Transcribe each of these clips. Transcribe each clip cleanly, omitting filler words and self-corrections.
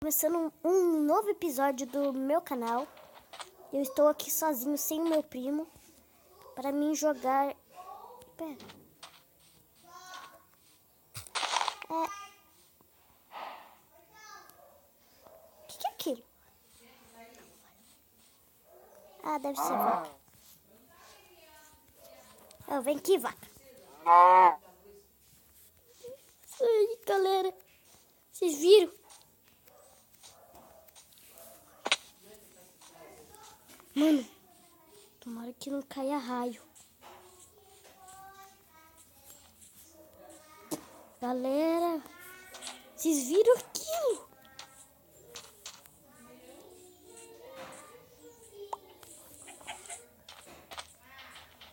começando um novo episódio do meu canal. Eu estou aqui sozinho, sem o meu primo, para mim jogar... Pera. O que é aquilo? Ah, deve ser vaca. Oh, vem aqui, vaca. Ai, galera. Vocês viram? Mano, tomara que não caia raio. Galera, vocês viram aquilo?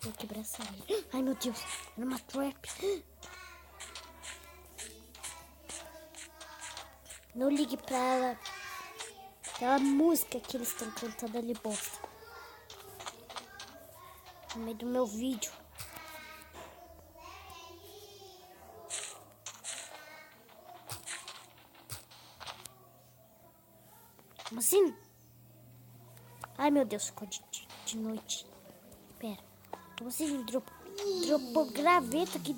Vou quebrar essa areia. Ai, meu Deus, era uma trap. Não ligue pra ela. Aquela música que eles estão cantando ali, bosta. No meio do meu vídeo. Como assim? Ai, meu Deus, ficou de noite. Pera. Como assim? Dropou graveto aqui.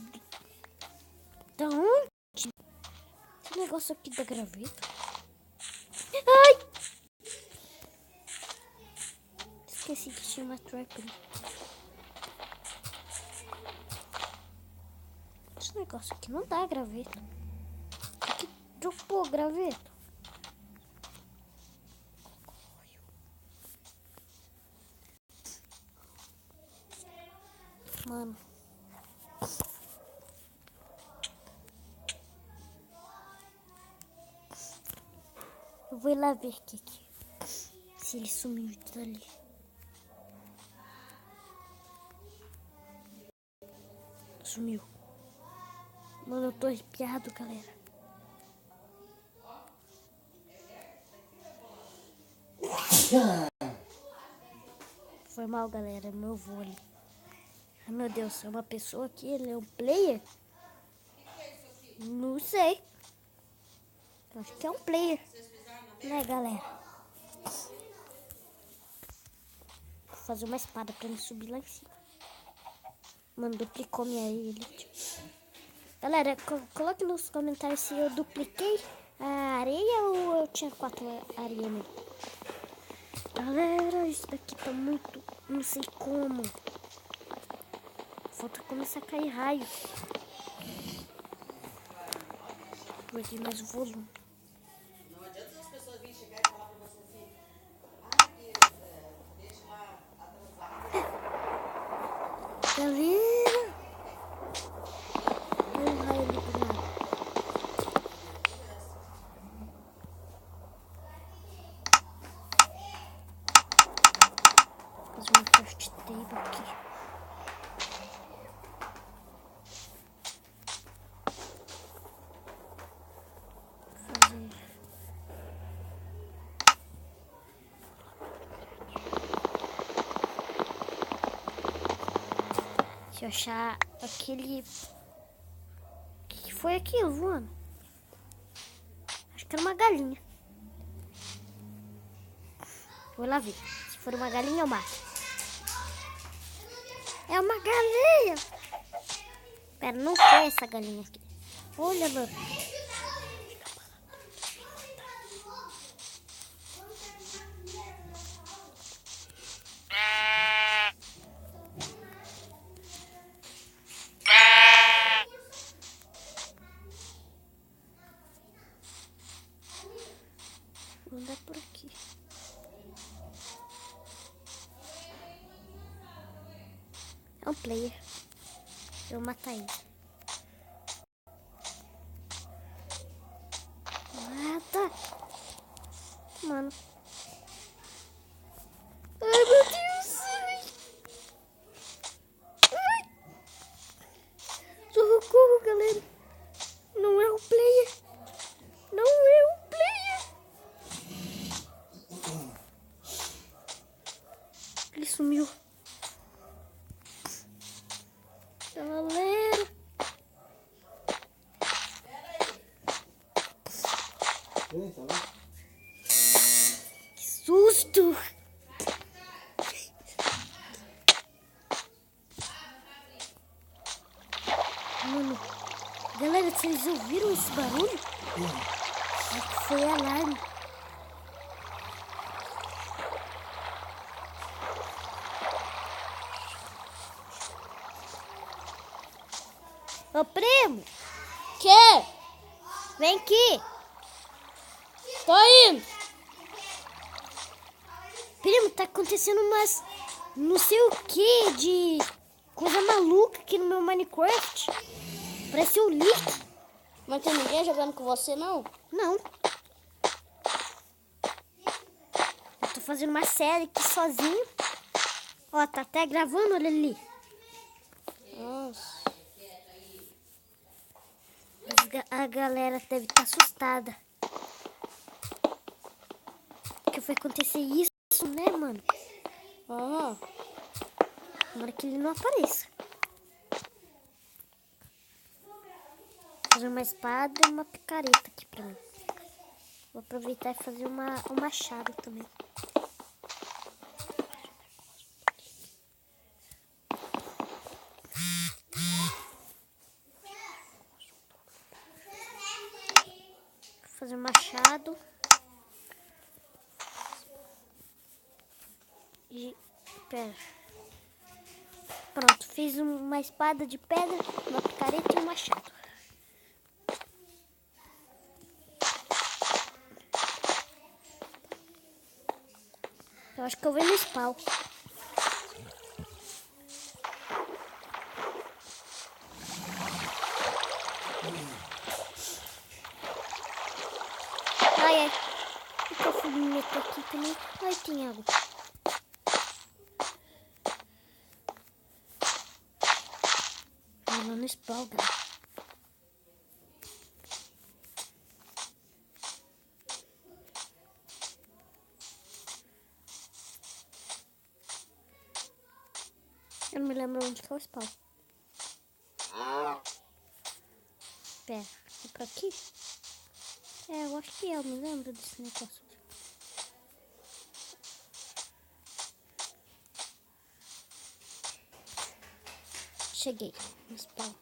Da onde? Esse negócio aqui da graveta. Ai! Esqueci que tinha uma trap ali. Esse negócio aqui não dá graveto. Aqui dropou graveto. Mano. Eu vou ir lá ver aqui. Se ele sumiu dali. Sumiu. Mano, eu tô arrepiado, galera. Foi mal, galera. Meu vô ali. Ai, meu Deus, é uma pessoa aqui, ele é um player? Não sei. Eu acho que é um player. Né, galera? Vou fazer uma espada pra ele subir lá em cima. Mano, duplicou minha elite. Galera, coloque nos comentários se eu dupliquei a areia ou eu tinha 4 areias mesmo. Galera, isso daqui tá muito... Não sei como. Falta começar a cair raio. Perdi mais o volume. Não adianta as pessoas virem chegar e falar pra você assim: ah, que deixa lá atrasado. Galera! Olha o raio ali do lado. Vou fazer uma craft table aqui. Se eu achar aquele... O que foi aquilo voando? Acho que era uma galinha. Vou lá ver. Se for uma galinha, eu mato. É uma galinha! Pera, não foi essa galinha aqui. Olha, mano. Vou andar por aqui. É um player. Eu vou matar ele. Mata! Mano. Ai, meu Deus! Ai! Socorro, galera! Não é um player! Não é um player! Ele sumiu. Galera! Tá susto! Mano, galera, vocês ouviram esse barulho? Acho que foi alarme. Ô, primo! Que? Vem aqui! Tô indo. Primo, tá acontecendo umas não sei o que de coisa maluca aqui no meu Minecraft. Parece um leak. Mas tem ninguém jogando com você, não? Não. Eu tô fazendo uma série aqui sozinho. Ó, tá até gravando, olha ali. Nossa. A galera deve estar assustada. Que foi acontecer isso, né, mano? Aham. Tomara que ele não apareça. Vou fazer uma espada e uma picareta aqui pra mim. Vou aproveitar e fazer um machado também. Vou fazer um machado. E... pera. Pronto, fiz uma espada de pedra, uma picareta e um machado. Eu acho que eu vou no spawn. Ai, ai. Por que eu fui me meter aqui também? Ai, tem água. Vai lá no spawn, galera. Eu não me lembro onde que é o spawn. Pera, é por aqui? É, eu acho que eu me lembro desse negócio. Cheguei no spawn.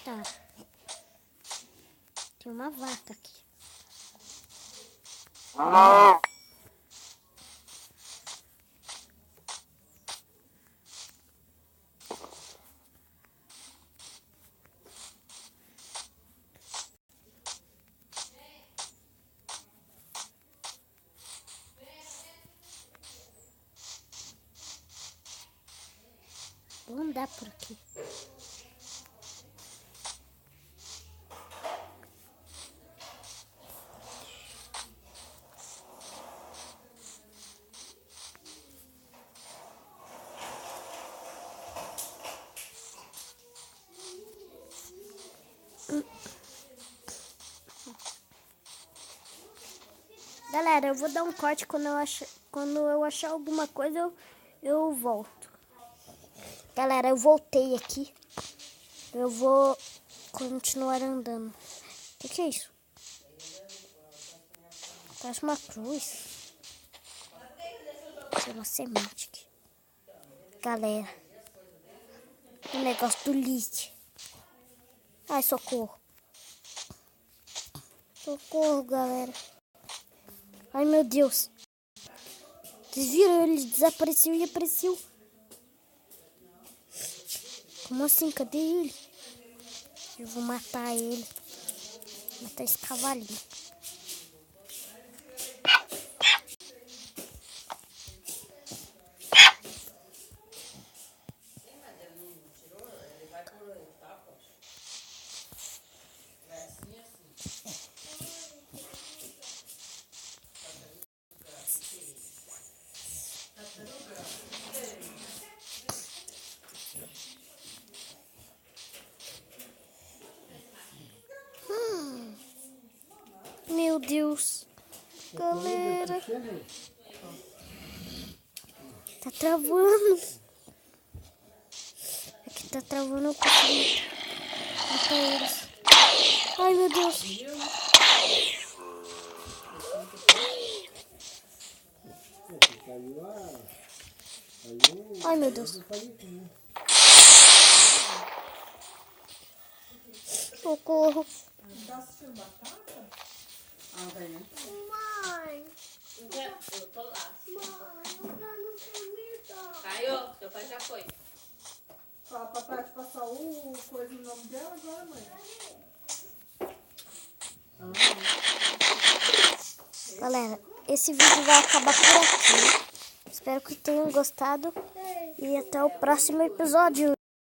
Tá. Tem uma vaca aqui. Vou andar por aqui. Galera, eu vou dar um corte quando eu achar alguma coisa, eu volto. Galera, eu voltei aqui. Eu vou continuar andando. O que é isso? Parece uma cruz. Tem uma semente aqui. Galera. O negócio do leak. Ai, socorro. Socorro, galera. Ai, meu Deus. Vocês viram? Ele desapareceu e apareceu. Como assim? Cadê ele? Eu vou matar ele. Matar esse cavalinho. Meu Deus. Galera. Tá travando. Aqui tá travando. Eu consigo matar eles. Ai, meu Deus. Ai, meu Deus. Socorro. Ah, não tem, né? Eu tô lá. Caio, teu pai já foi. Fala pra Tati passar o coisa no nome dela agora, mãe. Galera, esse vídeo vai acabar por aqui. Espero que tenham gostado. E até o próximo episódio.